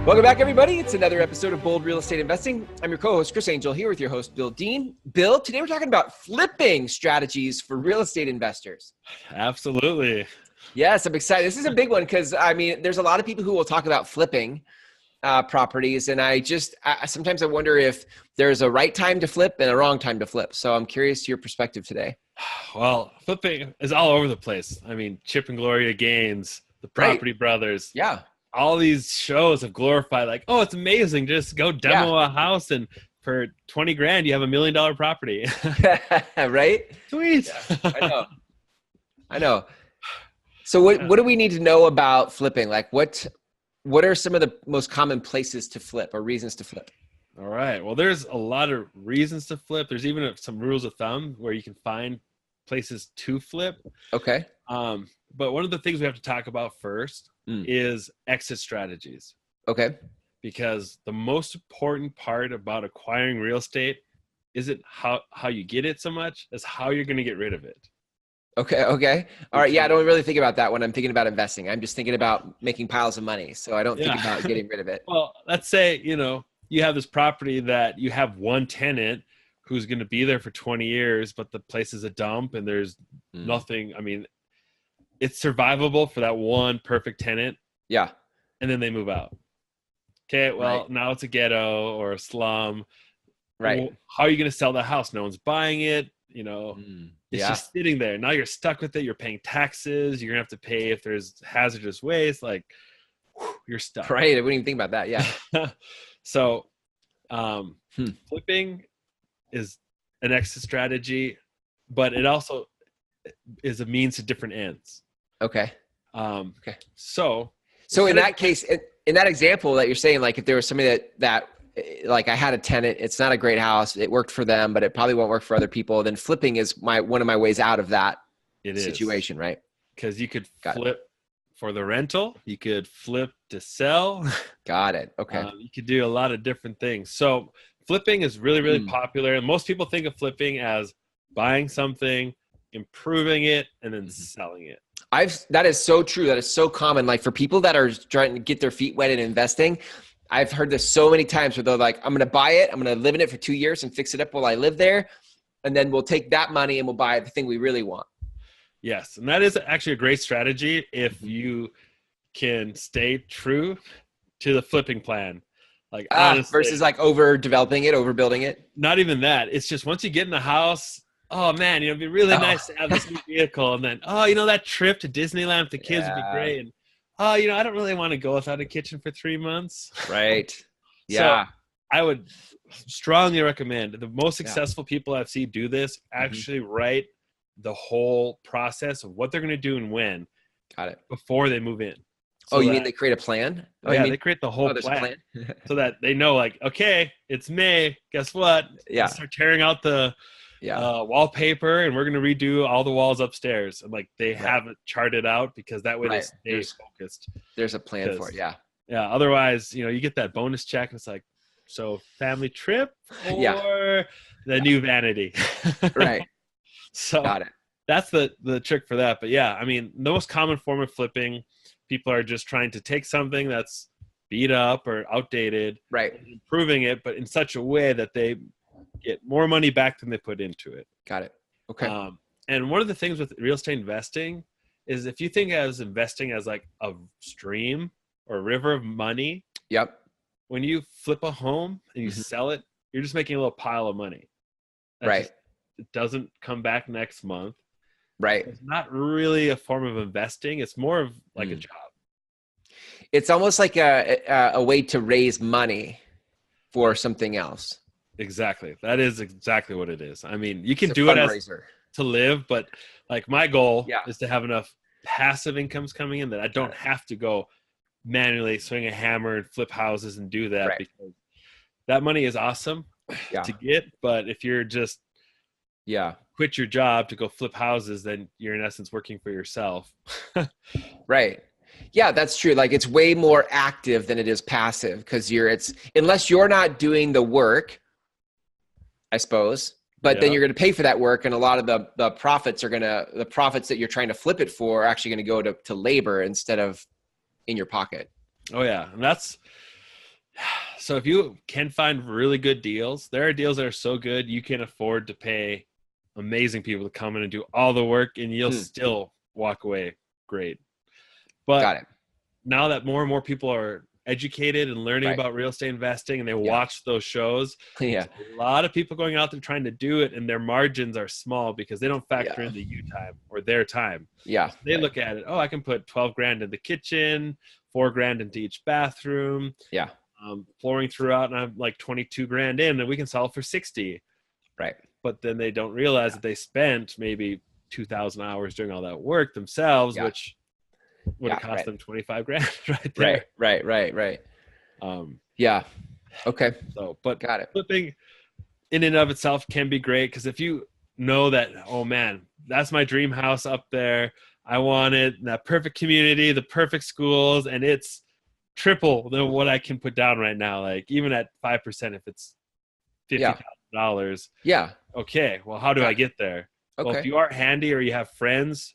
Welcome back, everybody. It's another episode of Bold Real Estate Investing. I'm your co-host, Chris Angel, here with your host, Bill Dean. Bill, today we're talking about flipping strategies for real estate investors. Absolutely. Yes, I'm excited. This is a big one because, there's a lot of people who will talk about flipping properties, and sometimes I wonder if there's a right time to flip and a wrong time to flip. So I'm curious your perspective today. Well, flipping is all over the place. I mean, Chip and Gloria Gaines, the Property Brothers. Yeah. All these shows have glorified, like, oh, it's amazing. Just go demo a house, and for 20 grand, you have $1 million property. Right? Sweet. Yeah, I know. So what do we need to know about flipping? Like what are some of the most common places to flip or reasons to flip? All right. Well, there's a lot of reasons to flip. There's even some rules of thumb where you can find places to flip. Okay. But one of the things we have to talk about first is exit strategies. Okay. Because the most important part about acquiring real estate isn't how you get it so much as how you're going to get rid of it. Okay. All right. Yeah, I don't really think about that when I'm thinking about investing. I'm just thinking about making piles of money. So I don't think about getting rid of it. Well, let's say, you have this property that you have one tenant who's going to be there for 20 years, but the place is a dump and there's nothing. I mean, it's survivable for that one perfect tenant. Yeah. And then they move out. Okay. Well, now it's a ghetto or a slum. Right. Well, how are you going to sell the house? No one's buying it. It's just sitting there. Now you're stuck with it. You're paying taxes. You're going to have to pay if there's hazardous waste. Like, you're stuck. Right. I wouldn't even think about that. Yeah. So flipping is an exit strategy, but it also is a means to different ends. Okay. So in that case, in that example that you're saying, like if there was somebody that like I had a tenant, it's not a great house. It worked for them, but it probably won't work for other people. Then flipping is one of my ways out of that situation, right? Because you could flip for the rental. You could flip to sell. Got it. Okay. You could do a lot of different things. So flipping is really, really popular. And most people think of flipping as buying something, improving it, and then selling it. That is so true. That is so common. Like for people that are trying to get their feet wet in investing, I've heard this so many times where they're like, I'm going to buy it. I'm going to live in it for 2 years and fix it up while I live there. And then we'll take that money and we'll buy the thing we really want. Yes. And that is actually a great strategy if you can stay true to the flipping plan. Like honestly, versus like overdeveloping it, overbuilding it. Not even that. It's just once you get in the house, oh man, it'd be really nice to have this new vehicle. And then, that trip to Disneyland with the kids would be great. And I don't really want to go without a kitchen for 3 months. Right. Yeah. So I would strongly recommend the most successful people I've seen do this actually write the whole process of what they're going to do and when. Got it. Before they move in. So you mean they create a plan? They create the whole plan so that they know, like, okay, it's May. Guess what? Yeah. Let's start tearing out the wallpaper, and we're going to redo all the walls upstairs. And like they have it charted out because that way they stay focused. There's a plan for it. Yeah. Yeah. Otherwise, you get that bonus check and it's like, so family trip or the new vanity. Right. So got it. That's the trick for that. But yeah, I mean, the most common form of flipping, people are just trying to take something that's beat up or outdated, and improving it, but in such a way that they get more money back than they put into it. Got it. Okay. And one of the things with real estate investing is if you think as investing as like a stream or a river of money. Yep. When you flip a home and you sell it, you're just making a little pile of money. It doesn't come back next month. Right. It's not really a form of investing. It's more of like a job. It's almost like a way to raise money for something else. Exactly. That is exactly what it is. I mean, you can do it as to live, but like my goal is to have enough passive incomes coming in that I don't have to go manually swing a hammer and flip houses and do that because that money is awesome to get. But if you're just quit your job to go flip houses, then you're in essence working for yourself. Right. Yeah, that's true. Like it's way more active than it is passive because unless you're not doing the work, I suppose, but then Yeah. you're going to pay for that work. And a lot of the profits the profits that you're trying to flip it for are actually going to go to labor instead of in your pocket. Oh yeah. And so if you can find really good deals, there are deals that are so good you can afford to pay amazing people to come in and do all the work, and you'll still walk away great. But Got it. now that more and more people are educated and learning about real estate investing, and they watch those shows, Yeah. there's a lot of people going out there trying to do it, and their margins are small because they don't factor in the you time or their time. Yeah. So they look at it, oh, I can put 12 grand in the kitchen, 4 grand into each bathroom. Yeah. Flooring throughout, and I'm like 22 grand in, and we can sell it for 60. Right. But then they don't realize that they spent maybe 2,000 hours doing all that work themselves, which would have cost them 25 grand right there. Right. Yeah. Okay. So, but got it. Flipping in and of itself can be great, because if you know that, oh man, that's my dream house up there. I want it in that perfect community, the perfect schools, and it's triple than what I can put down right now. Like even at 5%, if it's $50,000. Yeah. Okay. Well, how do I get there? Okay. Well, if you are handy or you have friends,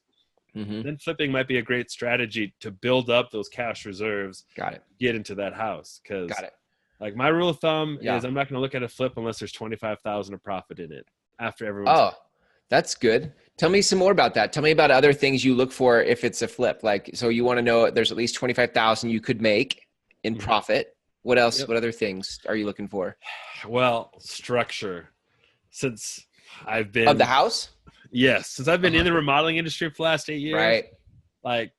Mm-hmm. then flipping might be a great strategy to build up those cash reserves. Got it. Get into that house. Because Got it. like my rule of thumb is I'm not going to look at a flip unless there's 25,000 of profit in it after everyone's. Oh, that's good. Tell me some more about that. Tell me about other things you look for if it's a flip. Like, so you want to know there's at least 25,000 you could make in profit. What else? Yep. What other things are you looking for? Well, structure. Since I've been Of the house? Yes. Since I've been in the remodeling industry for the last 8 years, Right. like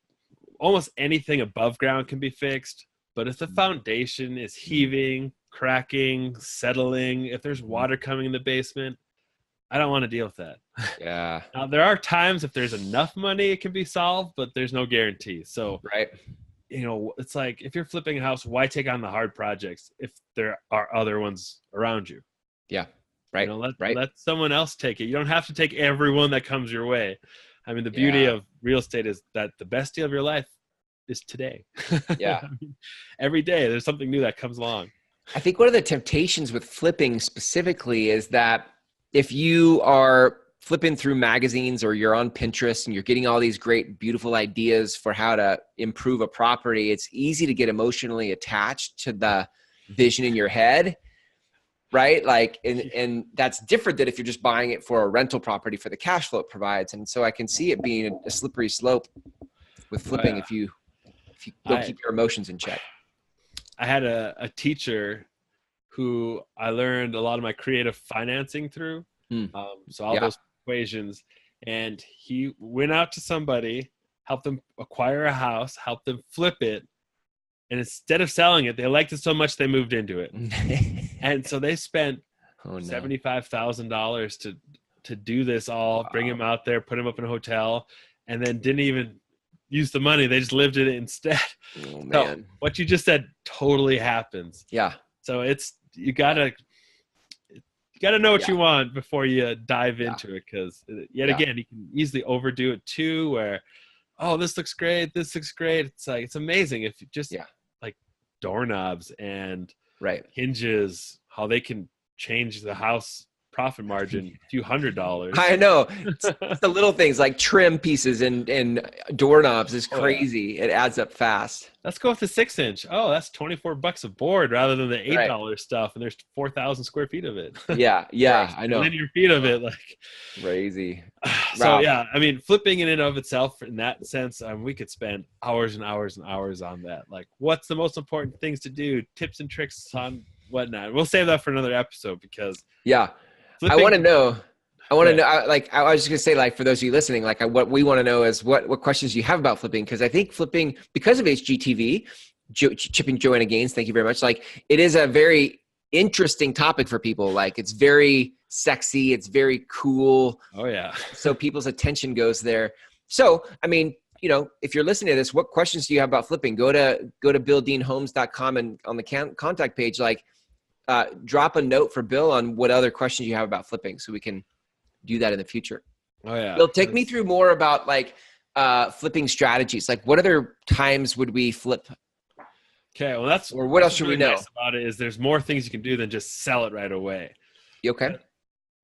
almost anything above ground can be fixed. But if the foundation is heaving, cracking, settling, if there's water coming in the basement, I don't want to deal with that. Yeah. Now, there are times if there's enough money, it can be solved, but there's no guarantee. So, Right. you know, it's like if you're flipping a house, why take on the hard projects if there are other ones around you? Yeah. Right. You know, right. let someone else take it. You don't have to take everyone that comes your way. I mean, the beauty of real estate is that the best deal of your life is today. Yeah. I mean, every day there's something new that comes along. I think one of the temptations with flipping specifically is that if you are flipping through magazines or you're on Pinterest and you're getting all these great, beautiful ideas for how to improve a property, it's easy to get emotionally attached to the vision in your head. Right. Like, and that's different than if you're just buying it for a rental property for the cash flow it provides. And so I can see it being a slippery slope with flipping if you don't keep your emotions in check. I had a teacher who I learned a lot of my creative financing through. So all those equations, and he went out to somebody, helped them acquire a house, helped them flip it. And instead of selling it, they liked it so much they moved into it. And so they spent $75,000 to do this all, bring him out there, put him up in a hotel, and then didn't even use the money. They just lived in it instead. Oh, man. So what you just said totally happens. Yeah. So you gotta know what you want before you dive into it. Because again, you can easily overdo it too, where, oh, this looks great. It's like, it's amazing if you just like doorknobs and hinges, how they can change the house profit margin a few $100s. I know. It's the little things like trim pieces and doorknobs is crazy. It adds up fast. Let's go with the 6-inch. Oh, that's $24 a board rather than the $8 stuff. And there's 4,000 square feet of it. Yeah. I know. Linear feet of it. Like crazy. So I mean, flipping in and of itself in that sense, we could spend hours and hours and hours on that. Like, what's the most important things to do? Tips and tricks on whatnot. We'll save that for another episode because I want to know. I want to know. I was just gonna say, like, for those of you listening, like, what we want to know is what questions you have about flipping, because I think flipping, because of HGTV, Chip and Joanna Gaines, thank you very much. Like, it is a very interesting topic for people. Like, it's very sexy, it's very cool. Oh yeah. So people's attention goes there. So, I mean, you know, if you're listening to this, what questions do you have about flipping? Go to BillDeanHomes.com, and on the contact page, like, drop a note for Bill on what other questions you have about flipping, so we can do that in the future. Oh yeah. Bill, take me through more about like flipping strategies. Like, what other times would we flip? Okay. Well, or what else should we know about it is there's more things you can do than just sell it right away. You okay?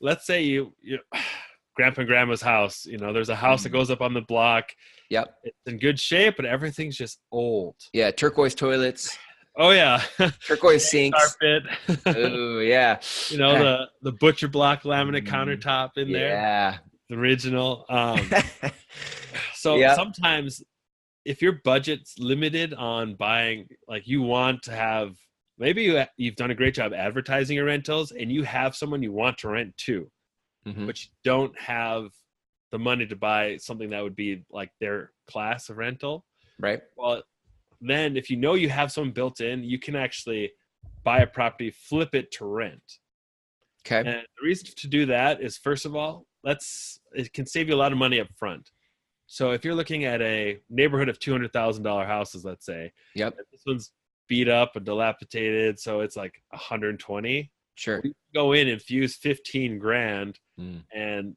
let's say you grandpa and grandma's house, there's a house that goes up on the block. Yep. It's in good shape, but everything's just old. Yeah. Turquoise toilets. Oh yeah. Turquoise sinks. Carpet. Oh yeah. The butcher block laminate countertop in there. Yeah. The original. So Yep. sometimes if your budget's limited on buying, like you want to have, maybe you've done a great job advertising your rentals and you have someone you want to rent to, but you don't have the money to buy something that would be like their class of rental. Right. Well, then if you have someone built in, you can actually buy a property, flip it to rent. Okay. And the reason to do that is, first of all, it can save you a lot of money up front. So if you're looking at a neighborhood of $200,000 houses, let's say, yep, this one's beat up and dilapidated, so it's like 120. Sure. You go in and fuse 15 grand, and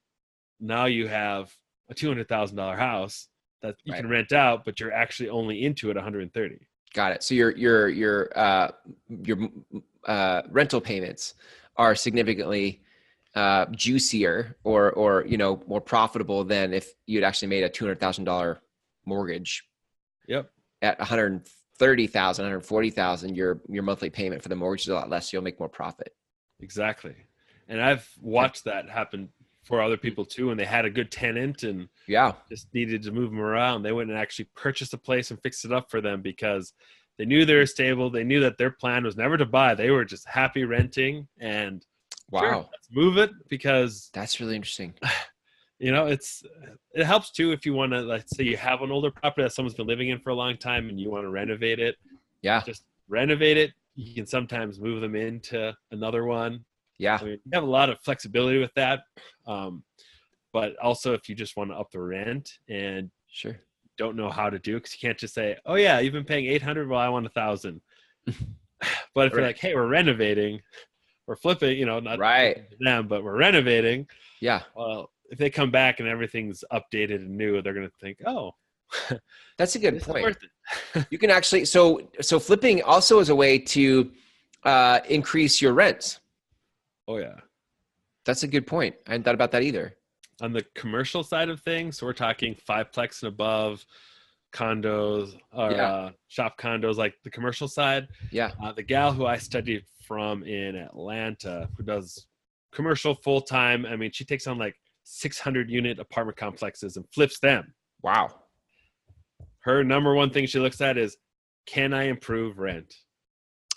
now you have a $200,000 house that you can rent out, but you're actually only into it 130. Got it. So your rental payments are significantly juicier or more profitable than if you'd actually made a $200,000 mortgage. Yep. At 130,000, 140,000, your monthly payment for the mortgage is a lot less. So you'll make more profit. Exactly. And I've watched that happen for other people too. And they had a good tenant and just needed to move them around. They went and actually purchased a place and fixed it up for them because they knew they were stable. They knew that their plan was never to buy. They were just happy renting and sure, let's move it, because that's really interesting. It helps too if you want to, let's say you have an older property that someone's been living in for a long time and you want to renovate it. Yeah. Just renovate it. You can sometimes move them into another one. Yeah. I mean, you have a lot of flexibility with that. But also if you just want to up the rent and sure don't know how to do it, because you can't just say, oh yeah, you've been paying 800. Well, I want 1,000. But if you're like, hey, we're renovating, we're flipping, not them, but we're renovating. Yeah. Well, if they come back and everything's updated and new, they're going to think, oh, that's a good point. You can actually, so flipping also is a way to increase your rents. Oh yeah. That's a good point. I hadn't thought about that either. On the commercial side of things, so we're talking 5-plex and above condos or shop condos, like the commercial side. Yeah. The gal who I studied from in Atlanta, who does commercial full time, I mean, she takes on like 600 unit apartment complexes and flips them. Wow. Her number one thing she looks at is, can I improve rent?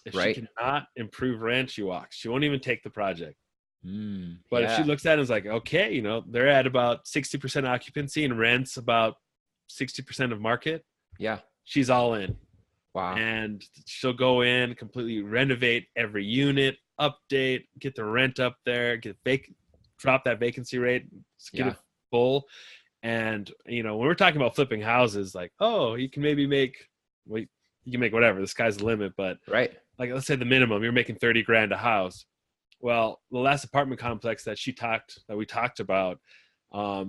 If she cannot improve rent, she walks. She won't even take the project. But if she looks at it and is like, okay, they're at about 60% occupancy and rents about 60% of market. Yeah. She's all in. Wow. And she'll go in, completely renovate every unit, update, get the rent up there, drop that vacancy rate, get it full. And, when we're talking about flipping houses, like, oh, you can maybe make, you can make whatever, the sky's the limit. But like, let's say the minimum, you're making 30 grand a house. Well, the last apartment complex that we talked about,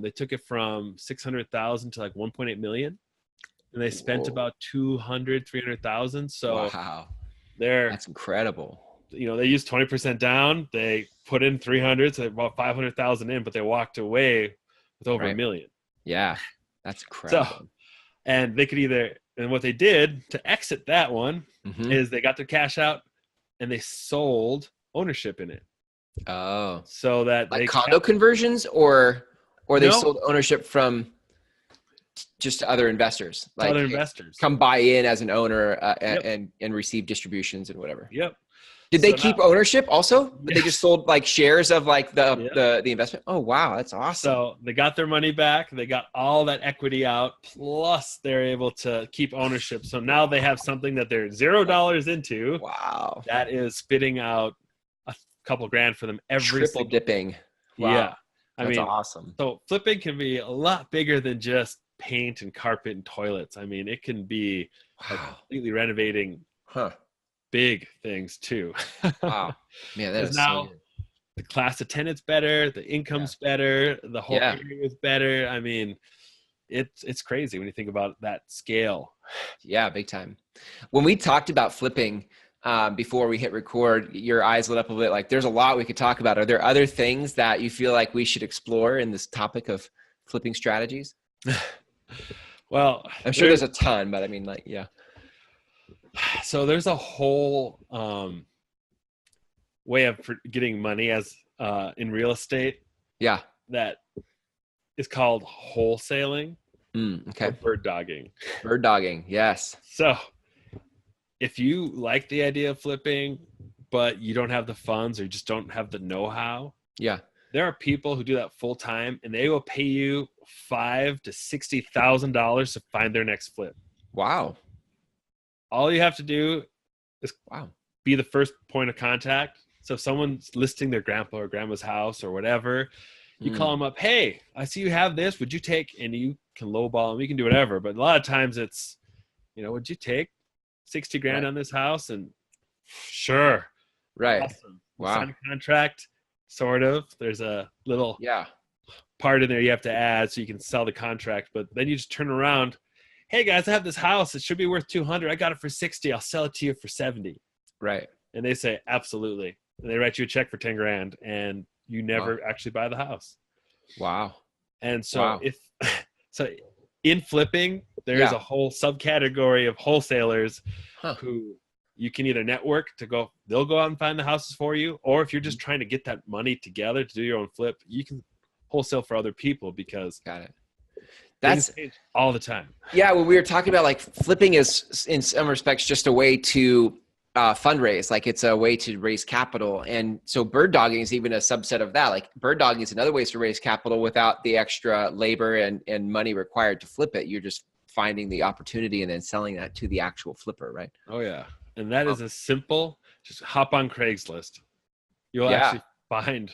they took it from 600,000 to like 1.8 million, and they spent about 300,000. So wow, that's incredible. They used 20% down. They put in 300, so about 500,000 in, but they walked away with over $1 million. Yeah, that's incredible. So, and they could and what they did to exit that one is they got their cash out and they sold ownership in it. Oh, so that like condo conversions, or they sold ownership from just to other investors, like other investors come buy in as an owner and receive distributions and whatever. Yep. Did they keep ownership also? But they just sold like shares of like the investment. Oh wow, that's awesome. So they got their money back. They got all that equity out, plus they're able to keep ownership. So now they have something that they're $0 into. Wow. That is spitting out a couple grand for them every triple dipping. Wow. Yeah. That's awesome. So flipping can be a lot bigger than just paint and carpet and toilets. I mean, it can be like completely renovating big things too. Wow. Man, that is now so good. The class of tenants better, the income's better, the whole area is better. I mean, it's crazy when you think about that scale. Yeah, big time. When we talked about flipping, before we hit record, your eyes lit up a bit. Like there's a lot we could talk about. Are there other things that you feel like we should explore in this topic of flipping strategies? Well, I'm sure there's a ton, but I mean, like, yeah. So there's a whole way of getting money as in real estate. Yeah. That is called wholesaling. Okay. Or bird dogging. Bird dogging. Yes. So if you like the idea of flipping, but you don't have the funds or you just don't have the know-how. Yeah. There are people who do that full time and they will pay you $5,000 to $60,000 to find their next flip. Wow. All you have to do is be the first point of contact. So if someone's listing their grandpa or grandma's house or whatever, you call them up. Hey, I see you have this. Would you take? And you can lowball them. You can do whatever. But a lot of times it's, would you take 60 grand on this house? And sure. Right. Awesome. Wow. Sign a contract. Sort of. There's a little part in there you have to add so you can sell the contract. But then you just turn around. Hey guys, I have this house. It should be worth 200. I got it for 60. I'll sell it to you for 70. Right. And they say, absolutely. And they write you a check for 10 grand and you never actually buy the house. Wow. And so in flipping, there is a whole subcategory of wholesalers who you can either network they'll go out and find the houses for you. Or if you're just trying to get that money together to do your own flip, you can wholesale for other people because that's all the time. Yeah. Well, we were talking about like flipping is in some respects just a way to fundraise. Like it's a way to raise capital. And so bird dogging is even a subset of that. Like bird dogging is another way to raise capital without the extra labor and money required to flip it. You're just finding the opportunity and then selling that to the actual flipper, right? Oh yeah. And that is a simple, just hop on Craigslist. You'll actually find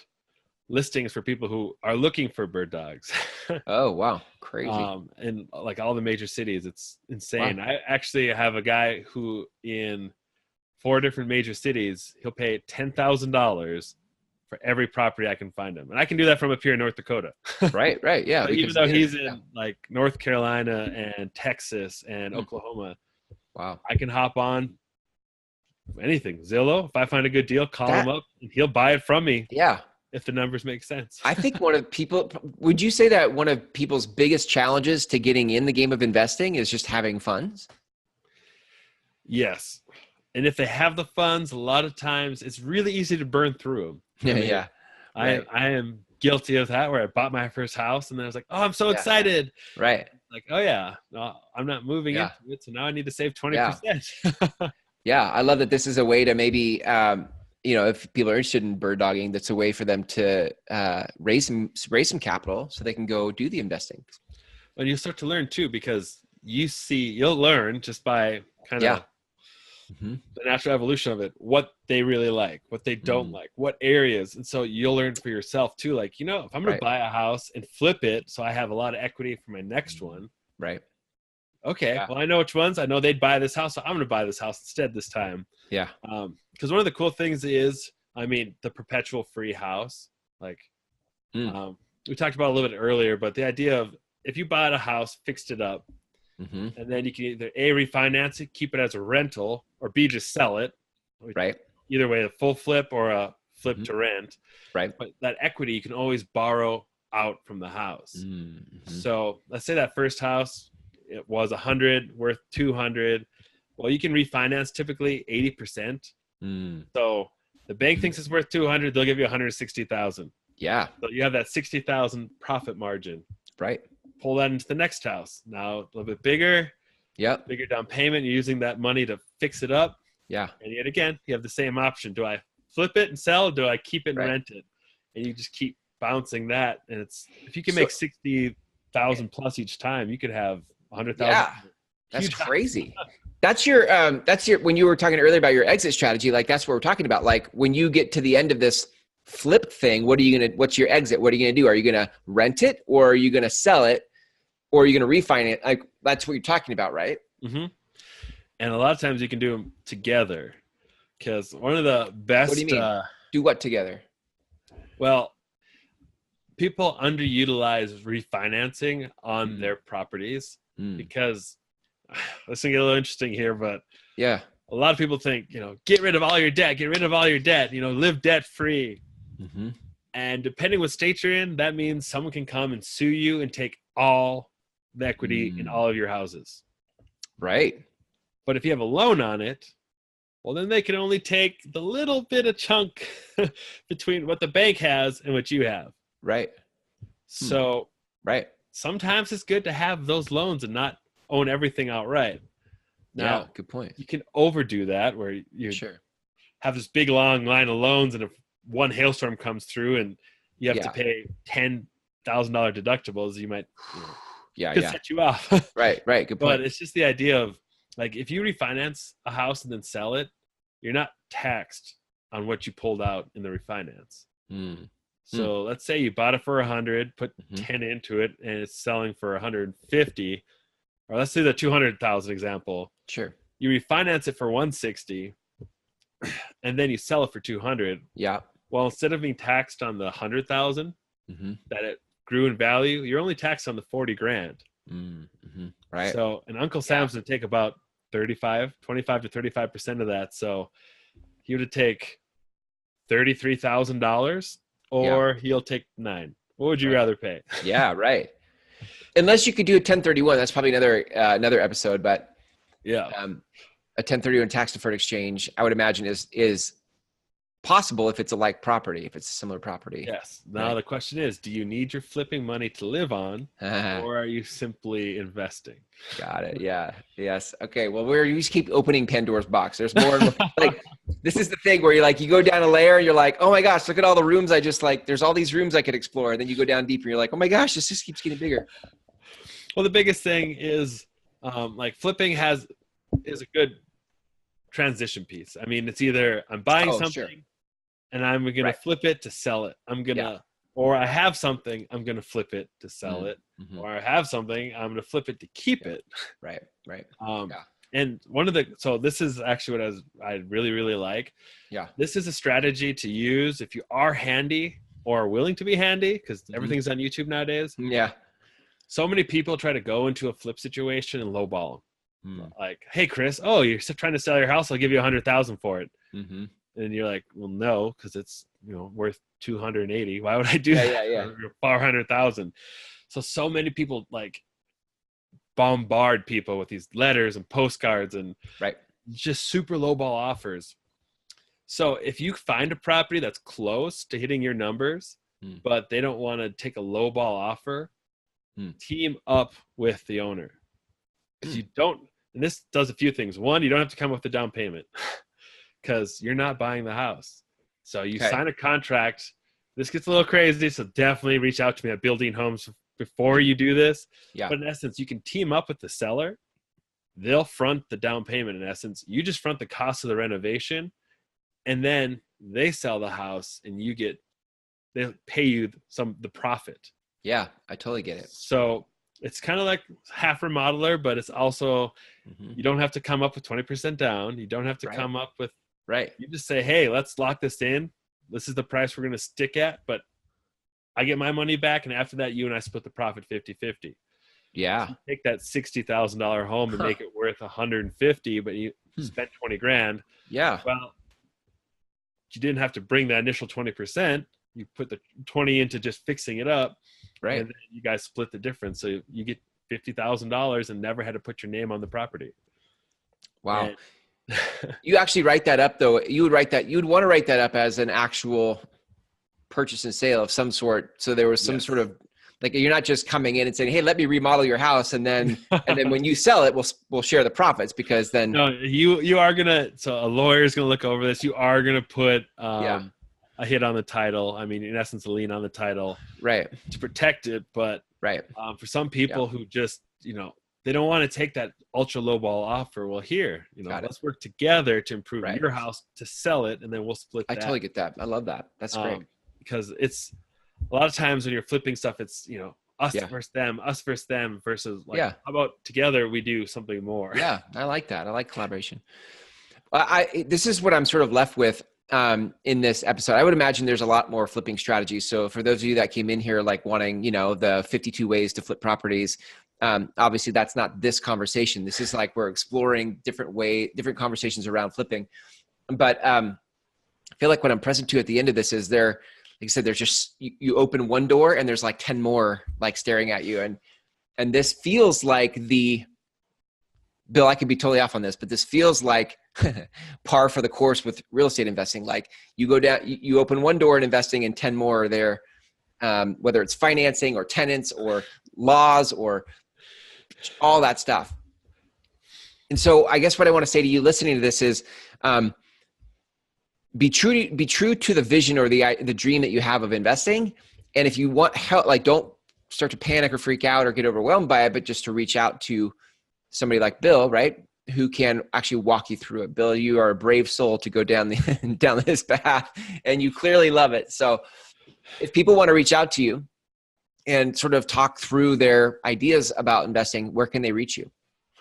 listings for people who are looking for bird dogs. Oh, wow. Crazy. In like all the major cities, it's insane. Wow. I actually have a guy who in 4 different major cities, he'll pay $10,000 for every property I can find him. And I can do that from up here in North Dakota. Right. Yeah. Even though he's in like North Carolina and Texas and Oklahoma. Wow. I can hop on anything. Zillow, if I find a good deal, call him up and he'll buy it from me. Yeah. If the numbers make sense. I think would you say that one of people's biggest challenges to getting in the game of investing is just having funds? Yes. And if they have the funds, a lot of times it's really easy to burn through them. I am guilty of that where I bought my first house and then I was like, oh, I'm so excited. Right. Like, oh yeah, no, I'm not moving into it. So now I need to save 20%. Yeah. I love that this is a way to maybe, if people are interested in bird dogging, that's a way for them to raise some capital so they can go do the investing. And you start to learn too, because you'll learn just by kind of the natural evolution of it, what they really like, what they don't like, what areas. And so you'll learn for yourself too, like, if I'm going to buy a house and flip it so I have a lot of equity for my next one. Right. Okay. Yeah. Well, I know which ones. I know they'd buy this house, so I'm going to buy this house instead this time. Yeah. Because one of the cool things is, the perpetual free house. Like, we talked about a little bit earlier, but the idea of if you bought a house, fixed it up, and then you can either A, refinance it, keep it as a rental, or B, just sell it. Right. Either way, a full flip or a flip to rent. Right. But that equity you can always borrow out from the house. So let's say that first house, it was 100, worth 200. Well, you can refinance typically 80%. So the bank thinks it's worth 200, they'll give you 160,000. Yeah. So you have that 60,000 profit margin. Right. Pull that into the next house. Now a little bit bigger. Yep. Bigger down payment. You're using that money to fix it up. Yeah. And yet again, you have the same option. Do I flip it and sell? Do I keep it and rent it? And you just keep bouncing that. And if you can make 60,000 plus each time, you could have 100,000. Yeah. That's crazy. That's your when you were talking earlier about your exit strategy, like that's what we're talking about. Like when you get to the end of this flip thing, what's your exit? What are you going to do? Are you going to rent it, or are you going to sell it, or are you going to refinance it? Like that's what you're talking about, right? And a lot of times you can do them together, because one of the best. What do you mean? Do what together? Well, people underutilize refinancing on their properties because this is gonna get a little interesting here, but a lot of people think, get rid of all your debt, live debt free. Mm-hmm. And depending what state you're in, that means someone can come and sue you and take all the equity in all of your houses. Right. But if you have a loan on it, well, then they can only take the little bit of chunk between what the bank has and what you have. Right. So right. Sometimes it's good to have those loans and not own everything outright. Now, good point. You can overdo that where you Sure. have this big long line of loans, and if one hailstorm comes through and you have to pay $10,000 deductibles, you might set you off. Right. Good point. But it's just the idea of, like, if you refinance a house and then sell it, you're not taxed on what you pulled out in the refinance. So let's say you bought it for 100, put 10 into it, and it's selling for 150, or let's say the 200,000 example. Sure. You refinance it for 160, and then you sell it for 200. Yeah. Well, instead of being taxed on the 100,000 that it grew in value, you're only taxed on the 40 grand. Right. So, and Uncle Sam's would take about 25 to 35% of that. So he would take $33,000, or he'll take $9,000. What would you rather pay? Yeah. Right. Unless you could do a 1031, that's probably another episode, but a 1031 tax deferred exchange, I would imagine is possible if it's a like property, if it's a similar property. Yes. Now the question is, do you need your flipping money to live on, or are you simply investing? Got it. Yeah. Yes. Okay. Well, we just keep opening Pandora's box. There's more. Like, this is the thing where you go down a layer and you're like, oh my gosh, look at all the rooms. There's all these rooms I could explore. And then you go down deeper and you're like, oh my gosh, this just keeps getting bigger. Well, the biggest thing is flipping is a good transition piece. I mean, it's either I'm buying something and I'm going to flip it to sell it. Or I have something, I'm going to flip it to sell it. Or I have something, I'm going to flip it to keep it. Right. And so this is actually what I really, really like. Yeah. This is a strategy to use if you are handy or willing to be handy, because everything's on YouTube nowadays. Yeah. So many people try to go into a flip situation and lowball them. Like, hey, Chris, you're trying to sell your house. I'll give you $100,000 for it. And you're like, well, no, because it's worth 280. Why would I do that? Yeah. 400,000. So many people bombard people with these letters and postcards and just super lowball offers. So if you find a property that's close to hitting your numbers, but they don't want to take a lowball offer, team up with the owner. Because you don't, and this does a few things. One, you don't have to come up with a down payment because you're not buying the house. So you sign a contract. This gets a little crazy, so definitely reach out to me at Building Homes before you do this. Yeah. But in essence, you can team up with the seller. They'll front the down payment. In essence, you just front the cost of the renovation, and then they sell the house, and they'll pay you the profit. Yeah, I totally get it. So it's kind of like half remodeler, but it's also you don't have to come up with 20% down. You don't have to come up with You just say, hey, let's lock this in. This is the price we're going to stick at, but I get my money back, and after that, you and I split the profit 50-50. Yeah. So take that $60,000 home and make it worth $150,000, but you spent $20,000. Yeah. Well, you didn't have to bring that initial 20%. You put the 20 into just fixing it up. Right. And then you guys split the difference. So you get $50,000 and never had to put your name on the property. Wow. You actually write that up though. You would want to write that up as an actual purchase and sale of some sort. So there was some sort of, like, you're not just coming in and saying, hey, let me remodel your house. And then when you sell it, we'll share the profits, because then. No, you are going to, so a lawyer is going to look over this. You are going to put a hit on the title. I mean, in essence, a lien on the title. Right. To protect it. But for some people who just, they don't want to take that ultra low ball offer. Well, here, let's work together to improve your house, to sell it, and then we'll split that. I totally get that. I love that. That's great. Because it's a lot of times when you're flipping stuff, it's, us versus them versus how about together we do something more. Yeah. I like that. I like collaboration. This is what I'm sort of left with in this episode. I would imagine there's a lot more flipping strategies. So for those of you that came in here, wanting, the 52 ways to flip properties, Obviously that's not this conversation. This is like, we're exploring different conversations around flipping. But I feel like what I'm present to at the end of this is like I said, there's just, you open one door and there's like 10 more like staring at you. And this feels like Bill, I could be totally off on this, but this feels like par for the course with real estate investing. Like you go down, you open one door in investing and 10 more are there, whether it's financing or tenants or laws or all that stuff. And so I guess what I want to say to you listening to this is, be true to the vision or the dream that you have of investing. And if you want help, like don't start to panic or freak out or get overwhelmed by it, but just to reach out to somebody like Bill, right, who can actually walk you through it. Bill, you are a brave soul to go down this path, and you clearly love it. So if people want to reach out to you and sort of talk through their ideas about investing, where can they reach you?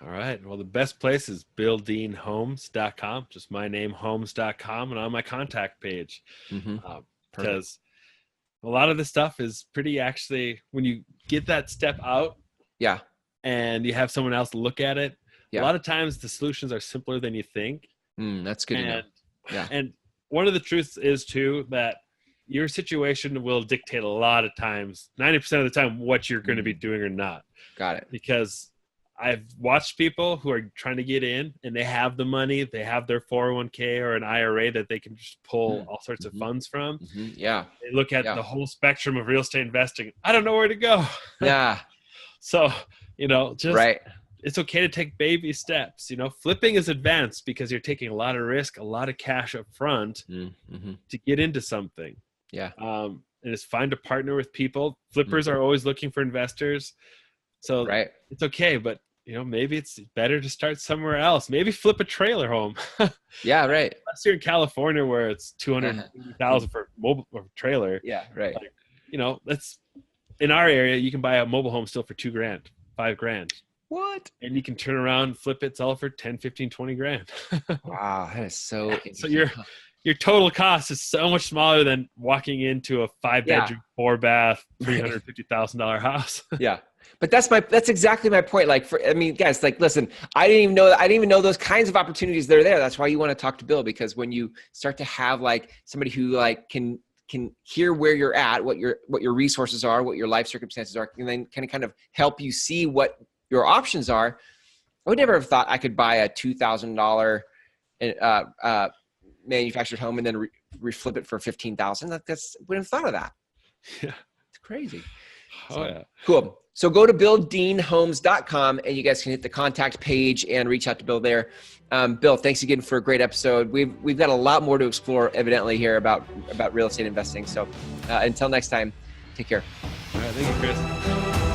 All right. Well, the best place is BillDeanHomes.com, just my name, homes.com, and on my contact page. Because a lot of the stuff is pretty, actually, when you get that step out, yeah, and you have someone else look at it, a lot of times the solutions are simpler than you think. That's good to know. Yeah. And one of the truths is too that your situation will dictate a lot of times, 90% of the time, what you're going to be doing or not. Got it. Because I've watched people who are trying to get in and they have the money, they have their 401k or an IRA that they can just pull all sorts of funds from. Yeah. They look at the whole spectrum of real estate investing. I don't know where to go. Yeah. So, it's okay to take baby steps. Flipping is advanced because you're taking a lot of risk, a lot of cash up front to get into something. Yeah. And it's fine to partner with people. Flippers are always looking for investors. So it's okay, but maybe it's better to start somewhere else. Maybe flip a trailer home. Yeah, right. Unless you're in California where it's $250,000 for mobile or trailer. Yeah, right. That's in our area. You can buy a mobile home still for $2,000, $5,000. What? And you can turn around, flip it, sell it for 10, 15, 20 grand. Wow, that is so. So your total cost is so much smaller than walking into a 5-bedroom, 4-bath, $350,000 house. Yeah. But that's exactly my point. Like guys, like, listen, I didn't even know those kinds of opportunities that are there. That's why you want to talk to Bill, because when you start to have like somebody who like can hear where you're at, what your resources are, what your life circumstances are, and then can kind of help you see what your options are. I would never have thought I could buy a $2,000 manufactured home and then reflip it for $15,000. That's wouldn't have thought of that. Yeah, it's crazy. Yeah. Cool. So go to BillDeanHomes.com and you guys can hit the contact page and reach out to Bill there. Bill, thanks again for a great episode. We've got a lot more to explore evidently here about real estate investing. So until next time, take care. All right. Thank you, Chris.